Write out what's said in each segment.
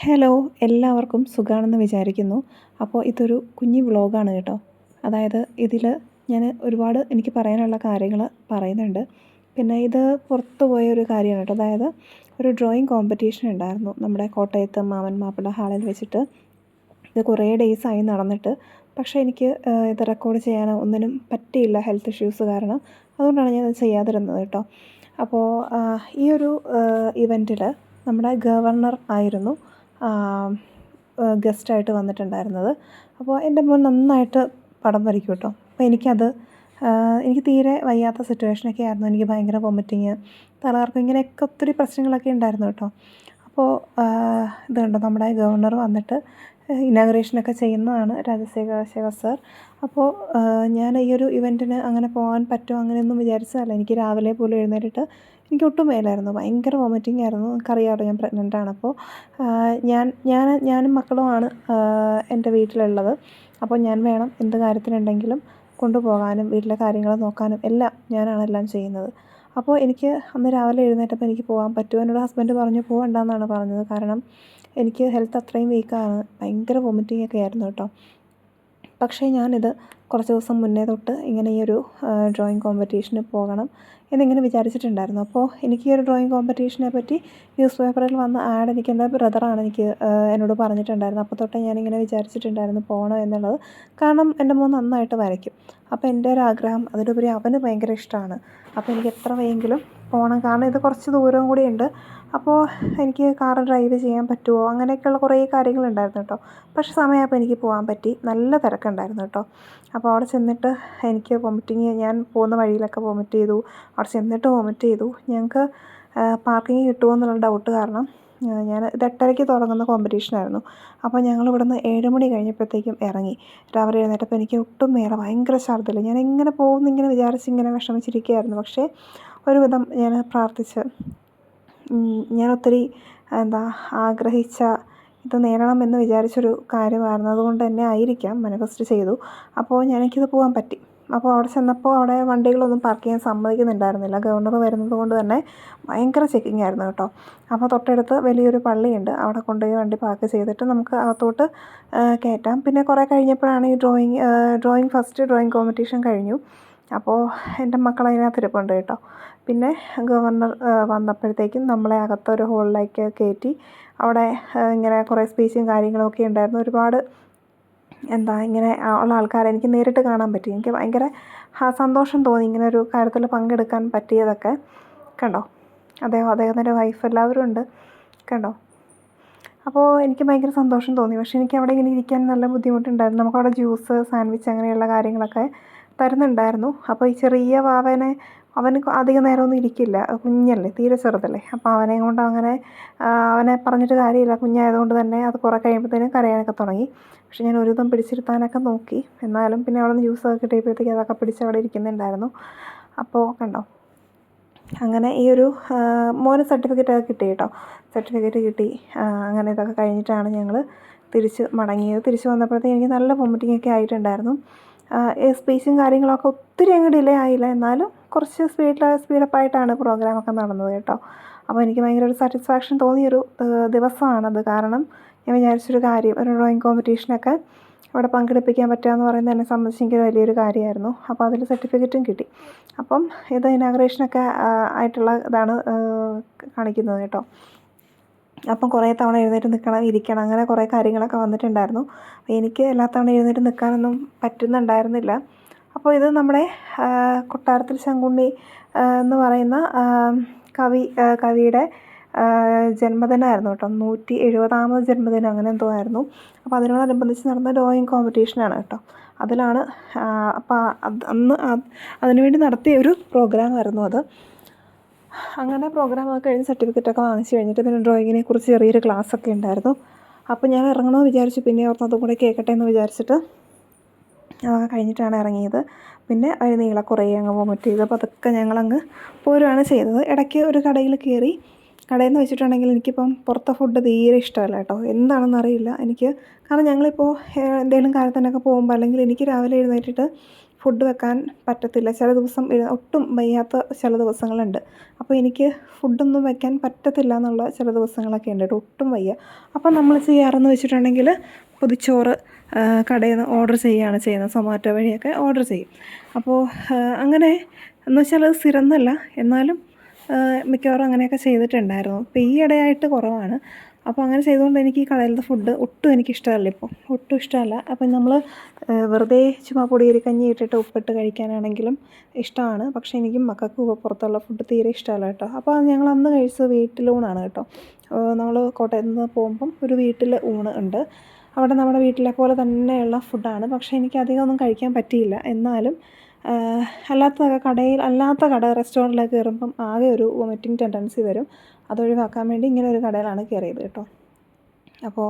Hello, എല്ലാവർക്കും സുഖമാണെന്ന് വിചാരിക്കുന്നു. അപ്പോൾ ഇതൊരു കുഞ്ഞു വ്ളോഗാണ് കേട്ടോ. അതായത് ഇതിൽ ഞാൻ ഒരുപാട് എനിക്ക് പറയാനുള്ള കാര്യങ്ങൾ പറയുന്നുണ്ട്. പിന്നെ ഇത് പുറത്ത് പോയ ഒരു കാര്യമാണ് കേട്ടോ. അതായത് ഒരു ഡ്രോയിങ് കോമ്പറ്റീഷൻ ഉണ്ടായിരുന്നു നമ്മുടെ കോട്ടയത്ത് മാമൻ മാപ്പിള ഹാളിൽ വെച്ചിട്ട്. ഇത് കുറേ ഡേയ്സായി നടന്നിട്ട്, പക്ഷേ എനിക്ക് ഇത് റെക്കോർഡ് ചെയ്യാനോ ഒന്നിനും പറ്റിയില്ല, ഹെൽത്ത് ഇഷ്യൂസ് കാരണം. അതുകൊണ്ടാണ് ഞാനത് ചെയ്യാതിരുന്നത് കേട്ടോ. അപ്പോൾ ഈ ഒരു ഇവൻറ്റിൽ നമ്മുടെ ഗവർണർ ആയിരുന്നു ഗസ്റ്റായിട്ട് വന്നിട്ടുണ്ടായിരുന്നത്. അപ്പോൾ എൻ്റെ മോൻ നന്നായിട്ട് പടം വരയ്ക്കും കേട്ടോ. അപ്പോൾ എനിക്ക് തീരെ വയ്യാത്ത സിറ്റുവേഷനൊക്കെ ആയിരുന്നു. എനിക്ക് ഭയങ്കര വൊമിറ്റിങ്, തലകറക്കം, ഇങ്ങനെയൊക്കെ ഒത്തിരി പ്രശ്നങ്ങളൊക്കെ ഉണ്ടായിരുന്നു കേട്ടോ. അപ്പോൾ ഇത് കണ്ടോ, നമ്മുടെ ഗവർണർ വന്നിട്ട് ഇനാഗുറേഷനൊക്കെ ചെയ്യുന്നതാണ്, രാജശേഖർ സർ. അപ്പോൾ ഞാൻ ഈ ഒരു ഇവൻറ്റിന് അങ്ങനെ പോകാൻ പറ്റുമോ അങ്ങനെയൊന്നും വിചാരിച്ചതല്ല. എനിക്ക് രാവിലെ പോലും എഴുന്നേറ്റിട്ട് എനിക്ക് ഒട്ടും മേലായിരുന്നു, ഭയങ്കര വോമിറ്റിംഗ് ആയിരുന്നു. എനിക്കറിയാമല്ലോ ഞാൻ പ്രഗ്നൻ്റാണ്. അപ്പോൾ ഞാനും മക്കളുമാണ് എൻ്റെ വീട്ടിലുള്ളത്. അപ്പോൾ ഞാൻ വേണം എന്ത് കാര്യത്തിനുണ്ടെങ്കിലും കൊണ്ടുപോകാനും വീട്ടിലെ കാര്യങ്ങൾ നോക്കാനും എല്ലാം ഞാനാണെല്ലാം ചെയ്യുന്നത്. അപ്പോൾ എനിക്ക് അന്ന് രാവിലെ എഴുന്നേറ്റപ്പോൾ എനിക്ക് പോകാൻ പറ്റുമോ, എന്നോട് ഹസ്ബൻഡ് പറഞ്ഞു പോകണ്ടെന്നാണ് പറഞ്ഞത്. കാരണം എനിക്ക് ഹെൽത്ത് അത്രയും വീക്കാണ്, ഭയങ്കര വോമിറ്റിംഗ് ഒക്കെ ആയിരുന്നു കേട്ടോ. പക്ഷേ ഞാനിത് കുറച്ച് ദിവസം മുന്നേ തൊട്ട് ഇങ്ങനെ ഈ ഒരു ഡ്രോയിങ് കോമ്പറ്റീഷന് പോകണം എന്നിങ്ങനെ വിചാരിച്ചിട്ടുണ്ടായിരുന്നു. അപ്പോൾ എനിക്ക് ഈ ഒരു ഡ്രോയിങ് കോമ്പറ്റീഷനെ പറ്റി ന്യൂസ് പേപ്പറിൽ വന്ന ആഡ് എൻ്റെ ബ്രദറാണ് എന്നോട് പറഞ്ഞിട്ടുണ്ടായിരുന്നു. അപ്പോൾ തൊട്ടേ ഞാനിങ്ങനെ വിചാരിച്ചിട്ടുണ്ടായിരുന്നു പോകണം എന്നുള്ളത്. കാരണം എൻ്റെ മോൻ നന്നായിട്ട് വരയ്ക്കും. അപ്പോൾ എൻ്റെ ഒരു ആഗ്രഹം, അതിലുപരി അവന് ഭയങ്കര ഇഷ്ടമാണ്. അപ്പോൾ എനിക്ക് എത്ര വയ്യെങ്കിലും പോകണം. കാരണം ഇത് കുറച്ച് ദൂരവും കൂടിയുണ്ട്. അപ്പോൾ എനിക്ക് കാർ ഡ്രൈവ് ചെയ്യാൻ പറ്റുമോ, അങ്ങനെയൊക്കെയുള്ള കുറേ കാര്യങ്ങളുണ്ടായിരുന്നു കേട്ടോ. പക്ഷേ സമയമായപ്പോൾ എനിക്ക് പോകാൻ പറ്റി. നല്ല തിരക്കുണ്ടായിരുന്നു കേട്ടോ. അപ്പോൾ അവിടെ ചെന്നിട്ട് എനിക്ക് വോമിറ്റിങ്, ഞാൻ പോകുന്ന വഴിയിലൊക്കെ വോമിറ്റ് ചെയ്തു. അവിടെ ചെന്നിട്ട് വോമിറ്റ് ചെയ്തു. ഞങ്ങൾക്ക് പാർക്കിങ് കിട്ടുമോ എന്നുള്ള ഡൗട്ട് കാരണം ഇത് 8:30 തുടങ്ങുന്ന കോമ്പറ്റീഷനായിരുന്നു. അപ്പോൾ ഞങ്ങൾ ഇവിടുന്ന് 7 മണി കഴിഞ്ഞപ്പോഴത്തേക്കും ഇറങ്ങി. രാവിലെ എഴുന്നേറ്റപ്പോൾ എനിക്ക് ഒട്ടും മേലെ, ഭയങ്കര ഛർദ്ദിൽ. ഞാൻ എങ്ങനെ പോകുമെന്ന് ഇങ്ങനെ വിചാരിച്ചിങ്ങനെ വിഷമിച്ചിരിക്കുകയായിരുന്നു. പക്ഷേ ഒരുവിധം ഞാൻ പ്രാർത്ഥിച്ച്, ഞാൻ ഒത്തിരി ആഗ്രഹിച്ച ഇത് നേടണമെന്ന് വിചാരിച്ചൊരു കാര്യമായിരുന്നു. അതുകൊണ്ട് തന്നെ ആയിരിക്കാം മാനിഫെസ്റ്റ് ചെയ്തു. അപ്പോൾ എനിക്കിത് പോകാൻ പറ്റി. അപ്പോൾ അവിടെ ചെന്നപ്പോൾ അവിടെ വണ്ടികളൊന്നും പാർക്ക് ചെയ്യാൻ സമ്മതിക്കുന്നുണ്ടായിരുന്നില്ല. ഗവർണർ വരുന്നത് കൊണ്ട് തന്നെ ഭയങ്കര ചെക്കിങ് ആയിരുന്നു കേട്ടോ. അപ്പോൾ തൊട്ടടുത്ത് വലിയൊരു പള്ളിയുണ്ട്, അവിടെ കൊണ്ടുപോയി വണ്ടി പാർക്ക് ചെയ്തിട്ട് നമുക്ക് അകത്തോട്ട് കയറ്റാം. പിന്നെ കുറേ കഴിഞ്ഞപ്പോഴാണ് ഈ ഫസ്റ്റ് ഡ്രോയിങ് കോമ്പറ്റീഷൻ കഴിഞ്ഞു. അപ്പോൾ എൻ്റെ മക്കൾ അതിനകത്ത് ഇരിപ്പുണ്ട് കേട്ടോ. പിന്നെ ഗവർണർ വന്നപ്പോഴത്തേക്കും നമ്മളെ അകത്തൊരു ഹോളിലേക്ക് കയറ്റി. അവിടെ ഇങ്ങനെ കുറേ സ്പീച്ചും കാര്യങ്ങളൊക്കെ ഉണ്ടായിരുന്നു. ഒരുപാട് ഇങ്ങനെ ഉള്ള ആൾക്കാരെ എനിക്ക് നേരിട്ട് കാണാൻ പറ്റി. എനിക്ക് ഭയങ്കര സന്തോഷം തോന്നി ഇങ്ങനെ ഒരു കാര്യത്തിൽ പങ്കെടുക്കാൻ പറ്റിയതൊക്കെ. കണ്ടോ, അദ്ദേഹത്തിൻ്റെ വൈഫ് എല്ലാവരും ഉണ്ട്, കണ്ടോ. അപ്പോൾ എനിക്ക് ഭയങ്കര സന്തോഷം തോന്നി. പക്ഷേ എനിക്ക് അവിടെ ഇങ്ങനെ ഇരിക്കാൻ നല്ല ബുദ്ധിമുട്ടുണ്ടായിരുന്നു. നമുക്കവിടെ ജ്യൂസ്, സാൻഡ്വിച്ച് അങ്ങനെയുള്ള കാര്യങ്ങളൊക്കെ തരുന്നുണ്ടായിരുന്നു. അപ്പോൾ ഈ ചെറിയ വാവനെ, അവന് അധികം നേരമൊന്നും ഇരിക്കില്ല, കുഞ്ഞല്ലേ, തീരെ ചെറുതല്ലേ. അപ്പോൾ അവനെ കൊണ്ട് അവനെ പറഞ്ഞിട്ട് കാര്യമില്ല, കുഞ്ഞായതുകൊണ്ട് തന്നെ അത് കുറേ കഴിയുമ്പോഴത്തേനും കരയാനൊക്കെ തുടങ്ങി. പക്ഷെ ഞാൻ ഒരുവിധം പിടിച്ചിരുത്താനൊക്കെ നോക്കി. എന്നാലും പിന്നെ അവിടെ നിന്ന് ജ്യൂസൊക്കെ കിട്ടിയപ്പോഴത്തേക്ക് അതൊക്കെ പിടിച്ച് അവിടെ ഇരിക്കുന്നുണ്ടായിരുന്നു. അപ്പോൾ കണ്ടോ, അങ്ങനെ ഈ ഒരു മോന് സർട്ടിഫിക്കറ്റൊക്കെ കിട്ടി കേട്ടോ. സർട്ടിഫിക്കറ്റ് കിട്ടി. അങ്ങനെ ഇതൊക്കെ കഴിഞ്ഞിട്ടാണ് ഞങ്ങൾ തിരിച്ച് മടങ്ങിയത്. തിരിച്ച് വന്നപ്പോഴത്തേക്ക് എനിക്ക് നല്ല വോമിറ്റിങ്ങൊക്കെ ആയിട്ടുണ്ടായിരുന്നു. സ്പീച്ചും കാര്യങ്ങളൊക്കെ ഒത്തിരി അങ്ങ് ഡിലേ ആയില്ല, എന്നാലും കുറച്ച് സ്പീഡപ്പായിട്ടാണ് പ്രോഗ്രാമൊക്കെ നടന്നത് കേട്ടോ. അപ്പോൾ എനിക്ക് ഭയങ്കര ഒരു സാറ്റിസ്ഫാക്ഷൻ തോന്നിയൊരു ദിവസമാണത്. കാരണം ഞാൻ വിചാരിച്ചൊരു കാര്യം, ഒരു ഡ്രോയിങ് കോമ്പറ്റീഷനൊക്കെ അവിടെ പങ്കെടുപ്പിക്കാൻ പറ്റുക എന്ന് പറയുന്നത് എന്നെ സംബന്ധിച്ച് എനിക്ക് വലിയൊരു കാര്യമായിരുന്നു. അപ്പോൾ അതിൽ സർട്ടിഫിക്കറ്റും കിട്ടി. അപ്പം ഇത് ഇനാഗുറേഷനൊക്കെ ആയിട്ടുള്ള ഇതാണ് കാണിക്കുന്നത് കേട്ടോ. അപ്പം കുറേ തവണ എഴുന്നേറ്റ് നിൽക്കണം, ഇരിക്കണം, അങ്ങനെ കുറേ കാര്യങ്ങളൊക്കെ വന്നിട്ടുണ്ടായിരുന്നു. എനിക്ക് എല്ലാ തവണ എഴുന്നേറ്റ് നിൽക്കാനൊന്നും പറ്റുന്നുണ്ടായിരുന്നില്ല. അപ്പോൾ ഇത് നമ്മുടെ കൊട്ടാരത്തിൽ ശങ്കുണ്ണി എന്ന് പറയുന്ന കവിയുടെ ജന്മദിനമായിരുന്നു കേട്ടോ. 170ാമത് ജന്മദിനം അങ്ങനെ എന്തോ ആയിരുന്നു. അപ്പോൾ അതിനോടനുബന്ധിച്ച് നടന്ന ഡ്രോയിങ് കോമ്പറ്റീഷനാണ് കേട്ടോ. അതിലാണ് അപ്പോൾ അന്ന് അതിനുവേണ്ടി നടത്തിയ ഒരു പ്രോഗ്രാമായിരുന്നു അത്. അങ്ങനെ പ്രോഗ്രാമൊക്കെ കഴിഞ്ഞ് സർട്ടിഫിക്കറ്റൊക്കെ വാങ്ങിച്ച് കഴിഞ്ഞിട്ട് പിന്നെ ഡ്രോയിങ്ങിനെ കുറിച്ച് ചെറിയൊരു ക്ലാസ്സൊക്കെ ഉണ്ടായിരുന്നു. അപ്പോൾ ഞാൻ ഇറങ്ങണമെന്ന് വിചാരിച്ചു. പിന്നെ ഓർത്ത് കൂടെ കേൾക്കട്ടെ എന്ന് വിചാരിച്ചിട്ട് അതൊക്കെ കഴിഞ്ഞിട്ടാണ് ഇറങ്ങിയത്. പിന്നെ നീളെ കുറേ അങ്ങ് വോമിറ്റ് ചെയ്ത് അപ്പോൾ അതൊക്കെ ഞങ്ങളങ്ങ് പോരുകയാണ് ചെയ്തത്. ഇടയ്ക്ക് ഒരു കടയിൽ കയറി. കടയെന്ന് വെച്ചിട്ടുണ്ടെങ്കിൽ എനിക്കിപ്പം പുറത്തെ ഫുഡ് തീരെ ഇഷ്ടമല്ല കേട്ടോ. എന്താണെന്ന് അറിയില്ല എനിക്ക്. കാരണം ഞങ്ങളിപ്പോൾ എന്തെങ്കിലും കാര്യത്തിനൊക്കെ പോകുമ്പോൾ, അല്ലെങ്കിൽ എനിക്ക് രാവിലെ എഴുന്നേറ്റിട്ട് ഫുഡ് വെക്കാൻ പറ്റത്തില്ല. ചില ദിവസം ഒട്ടും വയ്യാത്ത ചില ദിവസങ്ങളുണ്ട്. അപ്പോൾ എനിക്ക് ഫുഡൊന്നും വെക്കാൻ പറ്റത്തില്ല എന്നുള്ള ചില ദിവസങ്ങളൊക്കെ ഉണ്ട് കേട്ടോ, ഒട്ടും വയ്യ. അപ്പോൾ നമ്മൾ ചെയ്യാറെന്ന് വെച്ചിട്ടുണ്ടെങ്കിൽ പൊതിച്ചോറ് കടയിൽ നിന്ന് ഓർഡർ ചെയ്യുകയാണ് ചെയ്യുന്നത്. സൊമാറ്റോ വഴിയൊക്കെ ഓർഡർ ചെയ്യും. അപ്പോൾ അങ്ങനെ എന്ന് വെച്ചാൽ അത് സ്ഥിരം എന്നല്ല, എന്നാലും മിക്കവാറും അങ്ങനെയൊക്കെ ചെയ്തിട്ടുണ്ടായിരുന്നു. ഇപ്പോൾ ഈ ഇടയായിട്ട് കുറവാണ്. അപ്പോൾ അങ്ങനെ ചെയ്തുകൊണ്ട് എനിക്ക് ഈ കടയിലത്തെ ഫുഡ് ഒട്ടും എനിക്കിഷ്ടമല്ല, ഇപ്പോൾ ഒട്ടും ഇഷ്ടമല്ല. അപ്പം നമ്മൾ വെറുതെ ചുമ്മാ പൊടിയരിക്കഞ്ഞി ഇട്ടിട്ട് ഉപ്പിട്ട് കഴിക്കാനാണെങ്കിലും ഇഷ്ടമാണ്. പക്ഷേ എനിക്കും മക്കൾക്കും പുറത്തുള്ള ഫുഡ് തീരെ ഇഷ്ടമല്ല കേട്ടോ. അപ്പോൾ ഞങ്ങൾ അന്ന് കഴിച്ചത് വീട്ടിലൂണാണ് കേട്ടോ. നമ്മൾ കോട്ടയത്ത് നിന്ന് പോകുമ്പം ഒരു വീട്ടിൽ ഊണ് ഉണ്ട്. അവിടെ നമ്മുടെ വീട്ടിലെ പോലെ തന്നെയുള്ള ഫുഡാണ്. പക്ഷേ എനിക്ക് അധികം ഒന്നും കഴിക്കാൻ പറ്റിയില്ല. എന്നാലും അല്ലാത്ത കട റെസ്റ്റോറൻറ്റിലൊക്കെ കയറുമ്പം ആകെ ഒരു വൊമിറ്റിംഗ് ടെൻഡൻസി വരും. അതൊഴിവാക്കാൻ വേണ്ടി ഇങ്ങനെ ഒരു കടയിലാണ് കയറിയത് കേട്ടോ. അപ്പോൾ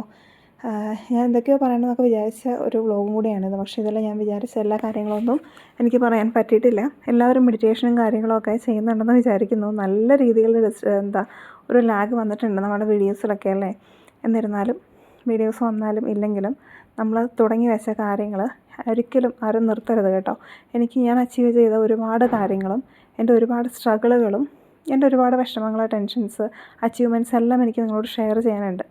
ഞാൻ എന്തൊക്കെയോ പറയണമെന്നൊക്കെ വിചാരിച്ച ഒരു വ്ളോഗും കൂടിയാണിത്. പക്ഷേ ഇതെല്ലാം ഞാൻ വിചാരിച്ച എല്ലാ കാര്യങ്ങളൊന്നും എനിക്ക് പറയാൻ പറ്റിയിട്ടില്ല. എല്ലാവരും മെഡിറ്റേഷനും കാര്യങ്ങളൊക്കെ ചെയ്യുന്നുണ്ടെന്ന് വിചാരിക്കുന്നു. നല്ല രീതിയിൽ ഒരു ലാഗ് വന്നിട്ടുണ്ട് നമ്മുടെ വീഡിയോസിലൊക്കെ അല്ലേ. എന്നിരുന്നാലും വീഡിയോസ് വന്നാലും ഇല്ലെങ്കിലും നമ്മൾ തുടങ്ങി വെച്ച കാര്യങ്ങൾ ഒരിക്കലും ആരും നിർത്തരുത് കേട്ടോ. ഞാൻ അച്ചീവ് ചെയ്ത ഒരുപാട് കാര്യങ്ങളും എൻ്റെ ഒരുപാട് സ്ട്രഗിളുകളും എൻ്റെ ഒരുപാട് വിഷമങ്ങൾ, ടെൻഷൻസ്, അച്ചീവ്മെൻറ്റ്സ് എല്ലാം എനിക്ക് നിങ്ങളോട് ഷെയർ ചെയ്യാനുണ്ട്.